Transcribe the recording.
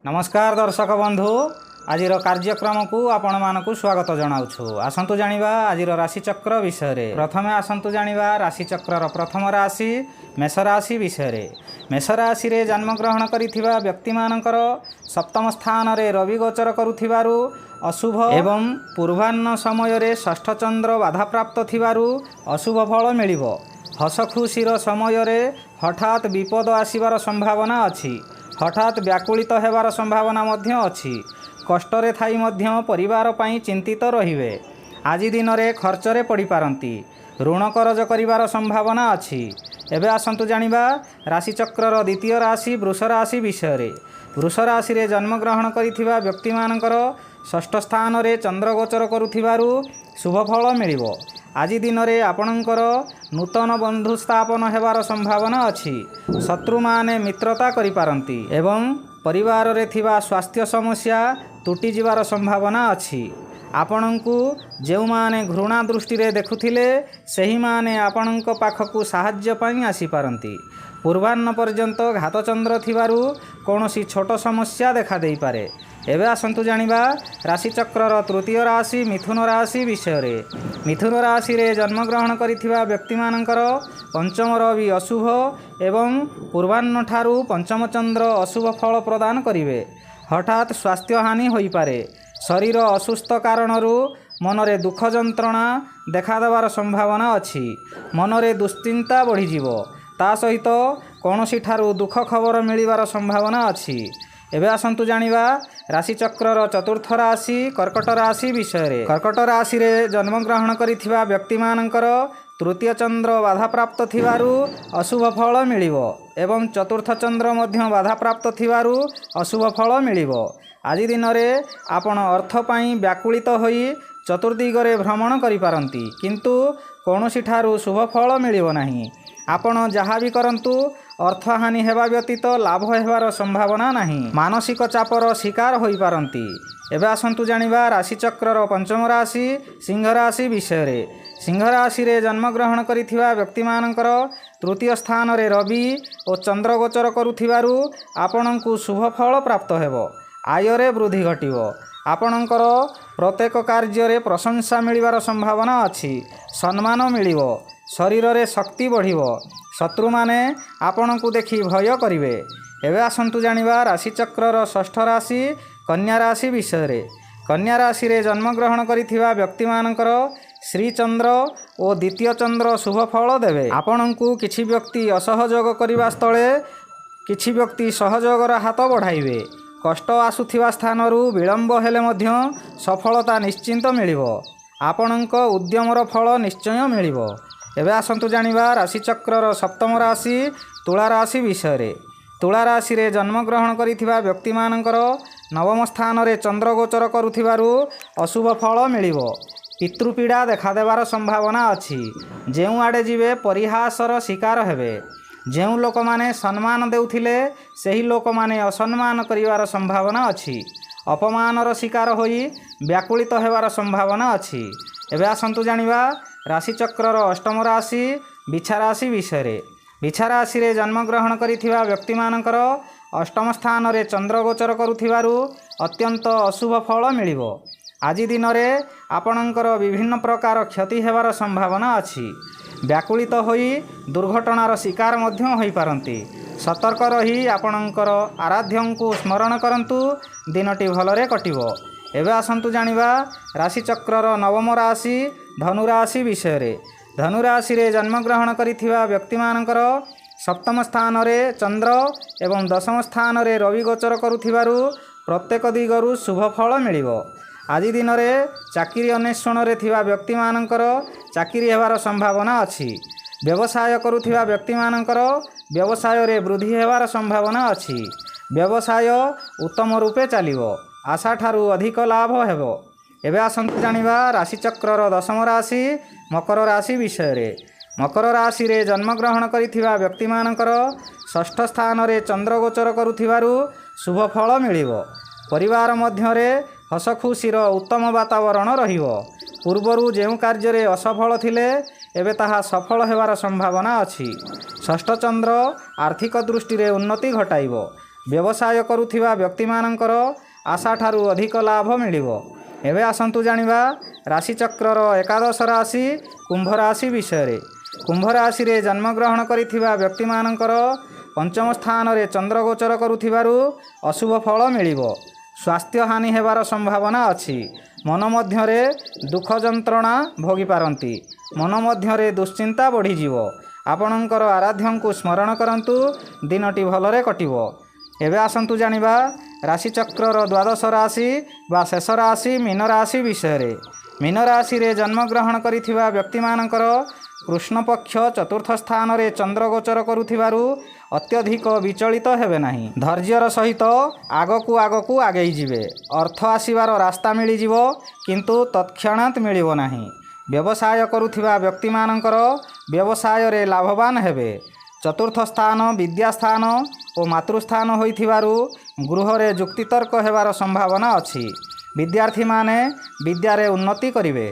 नमस्कार दर्शक बंधु आज कार्यक्रम को आपण मानक स्वागत जनाऊँ। आसतु जानिबा आज राशिचक्र विषय। प्रथमे आसतु जानिबा राशिचक्र प्रथम राशि मेष राशि विषय। मेष राशि रे जन्म ग्रहण करिथिबा व्यक्ति मानकर सप्तम स्थान रे रवि गोचर करुथिबारु अशुभ एवं पूर्वाह्न समय रे षष्ठ चंद्र बाधा प्राप्त थिबारु अशुभ फल मिलिबो। हस खुशीर समय रे हठात विपद आसिबार संभावना अछि। हठात व्याकुलित हेबार संभावना मध्य अछि। कष्टरे थाई मध्य परिवार पई चिंतित रहिबे। आज दिन रे खर्चरे पड़ी पारंती। ऋण करज करिवार संभावना अछि। एबे आसंतु जानिबा राशिचक्रर द्वितीय राशि वृष राशि विषय। वृष राशि रे जन्म ग्रहण करिथिबा व्यक्ति मानकर षष्ठ स्थान रे चंद्र गोचर करुथिबारु शुभ फल मिलिबो। आज दिन रे आपणकर नूतन बंधु स्थापन हेबार संभावना अछि। शत्रु माने मित्रता करि पारंती एवं परिवार रे थिबा स्वास्थ्य समस्या तुटी जिवार संभावना अछि। आपणंकु जेउ माने घृणा दृष्टि रे देखुथिले सेही माने आपणंक पाखकु साहाय्य पई आसी पारंती। पूर्वाह्न पर्यंत घातचंद्र थिबारु कोनोसी छोट समस्या देखा देई पारे। एबे आसंतु जानिबा राशिचक्रर तृतीय राशि मिथुन राशि विषय। मिथुन राशि रे जन्म ग्रहण करिथिबा व्यक्ति मानकर पंचम रवि अशुभ एवं पूर्वाह्न ठारू पंचम चंद्र अशुभ फल प्रदान करिवे। हठात स्वास्थ्य हानि होई पारे। शरीर असुस्थ कारणरू मनरे दुख जंत्रणा देखा देवार संभावना अछि। मनरे दुश्चिंता बढ़ी जीवो। ता सहित कोनोसी ठारू दुख खबर मिलिबार संभावना अछि। एबे आसंतु जानिबा राशिचक्रर चतुर्थ राशि कर्कट राशि विषय। कर्कट राशि रे जन्म ग्रहण करिथिबा व्यक्ति मानकर तृतीय चंद्र बाधा प्राप्त थिबारु अशुभ फल मिलिबो एवं चतुर्थ चंद्र मध्य बाधा प्राप्त थिबारु अशुभ फल मिलिबो। आज दिन रे आपण अर्थ पई व्याकुलित होई चतुर्दिगरे भ्रमण करि पारंती किंतु कोनोसी ठारू शुभ फल मिलिबो नाही। आपण जहाँ भी करंतु अर्थ हानि हेबा व्यतीत लाभ हेबार संभावना नाही। मानसिक चापर शिकार होई पारंती। एबे आसंतु जानिबा राशिचक्रर पंचम राशि सिंह राशि विषय। सिंह राशि रे जन्म ग्रहण करिथिबा व्यक्ति मानकर तृतीय स्थान रे रवि और चंद्र गोचर करुथिबारु आपणंकु शुभ फल प्राप्त हेबो। आय रे वृद्धि घटिबो। आपणंकर प्रत्येक कार्य रे प्रशंसा मिलिबार संभावना अछि। सम्मान मिलिबो। शरीर रे शक्ति बढ़िबो। शत्रु माने आपणंकु देखि भय करिवे। एबे आसंतु जानिबा राशिचक्रर षष्ठ राशि कन्या राशि विषय। कन्या राशि रे जन्म ग्रहण करिथिबा व्यक्ति मानकर श्री चंद्र और द्वितीय चंद्र शुभ फल देवे। आपणंकु किछि व्यक्ति असहयोग करिबा स्थले किछि व्यक्ति सहयोगर हाथ बढ़ाइबे। कष्ट आसुथिबा स्थानरू विलंब हेले मध्य सफलता निश्चिंत मिलिबो। आपणंक उद्यमर फल निश्चय मिलिबो। एबे आसंतु जानिबा राशिचक्रर सप्तम राशि तुला राशि विषय। तुला राशि रे जन्म ग्रहण करिथिबा व्यक्ति मानकर नवम स्थान रे चंद्र गोचर करुथिबारु अशुभ फल मिलिबो। पितृपीड़ा देखा देवार संभावना अछि। जेउ आडे जिवे परिहासर शिकार हेबे। जेउ लोक माने सम्मान देउथिले सेही लोक माने असम्मान करिवार संभावना अछि। अपमानर शिकार होई व्याकुलित हेबार संभावना अछि। एबे आसंतु जानिबा राशिचक्रर अष्टम राशि बिछा राशि विषय। बिछा राशि रे जन्म ग्रहण करिथिबा व्यक्ति मानकर अष्टम स्थान रे चंद्र गोचर करुथिबारु अत्यंत अशुभ फल मिलिबो। आज दिन रे आपणंकर विभिन्न प्रकार क्षति हेबार संभावना अछि। व्याकुलित होई दुर्घटनार शिकार मध्य होई पारंती। सतर्क रही आपणंकर आराध्यंकु स्मरण करंतु दिनटी भलरे कटिबो। एबे आसंतु जानिबा राशिचक्रर नवम राशि धनुराशि विषय। धनुराशि रे जन्म ग्रहण करिथिबा व्यक्ति मानकर सप्तम स्थान रे चंद्र एवं दशम स्थान रे रवि गोचर करुथिबारु प्रत्येक दिगरु शुभ फल मिलिबो। आज दिन रे चाकरी अन्वेषण रे थिबा व्यक्ति मानकर चाकरी हेबार संभावना अछि। व्यवसाय करुथिबा व्यक्ति मानकर व्यवसाय रे वृद्धि हेबार संभावना अछि। व्यवसाय उत्तम रूपे चलिबो। आशा ठारू अधिक लाभ हेबो। एबे आसंतु जानिबा राशिचक्रर दशम राशि मकर राशि विषय। मकर राशि रे जन्म ग्रहण करिथिबा व्यक्ति मानकर षष्ठ स्थान रे चंद्र गोचर करुथिबारु शुभ फल मिलिबो। परिवार मध्य रे हस खुशीर उत्तम वातावरण रहिबो। पूर्वरु जेउ कार्य रे असफल थिले एबे ताहा सफल हेबार संभावना अछि। षष्ठ चंद्र आर्थिक दृष्टि रे उन्नति घटाइबो। ବ୍ୟବସାୟ କରୁଥିବା ବ୍ୟକ୍ତିମାନଙ୍କର ଆଶା ଠାରୁ ଅଧିକ ଲାଭ ମିଳିବ। ଏବେ ଆସନ୍ତୁ ଜାଣିବା ରାଶିଚକ୍ରର ଏକାଦଶ ରାଶି କୁମ୍ଭ ରାଶି ବିଷୟରେ। କୁମ୍ଭ ରାଶିରେ ଜନ୍ମଗ୍ରହଣ କରିଥିବା ବ୍ୟକ୍ତିମାନଙ୍କର ପଞ୍ଚମ ସ୍ଥାନରେ ଚନ୍ଦ୍ର ଗୋଚର କରୁଥିବାରୁ ଅଶୁଭ ଫଳ ମିଳିବ। ସ୍ୱାସ୍ଥ୍ୟ ହାନି ହେବାର ସମ୍ଭାବନା ଅଛି। ମନ ମଧ୍ୟରେ ଦୁଃଖ ଯନ୍ତ୍ରଣା ଭୋଗିପାରନ୍ତି। ମନ ମଧ୍ୟରେ ଦୁଶ୍ଚିନ୍ତା ବଢ଼ିଯିବ। ଆପଣଙ୍କର ଆରାଧ୍ୟଙ୍କୁ ସ୍ମରଣ କରନ୍ତୁ, ଦିନଟି ଭଲରେ କଟିବ। ଏବେ ଆସନ୍ତୁ ଜାଣିବା ରାଶିଚକ୍ରର ଦ୍ୱାଦଶ ରାଶି ବା ଶେଷ ରାଶି ମୀନ ରାଶି ବିଷୟରେ। ମୀନ ରାଶିରେ ଜନ୍ମଗ୍ରହଣ କରିଥିବା ବ୍ୟକ୍ତିମାନଙ୍କର କୃଷ୍ଣପକ୍ଷ ଚତୁର୍ଥ ସ୍ଥାନରେ ଚନ୍ଦ୍ର ଗୋଚର କରୁଥିବାରୁ ଅତ୍ୟଧିକ ବିଚଳିତ ହେବେ ନାହିଁ। ଧୈର୍ଯ୍ୟର ସହିତ ଆଗକୁ ଆଗେଇ ଯିବେ। ଅର୍ଥ ଆସିବାର ରାସ୍ତା ମିଳିଯିବ, କିନ୍ତୁ ତତ୍କ୍ଷଣାତ୍ ମିଳିବ ନାହିଁ। ବ୍ୟବସାୟ କରୁଥିବା ବ୍ୟକ୍ତିମାନଙ୍କର ବ୍ୟବସାୟରେ ଲାଭବାନ ହେବେ। ଚତୁର୍ଥ ସ୍ଥାନ ବିଦ୍ୟାସ୍ଥାନ ଓ ମାତୃସ୍ଥାନ ହୋଇଥିବାରୁ ଗୃହରେ ଯୁକ୍ତିତର୍କ ହେବାର ସମ୍ଭାବନା ଅଛି। ବିଦ୍ୟାର୍ଥୀମାନେ ବିଦ୍ୟାରେ ଉନ୍ନତି କରିବେ।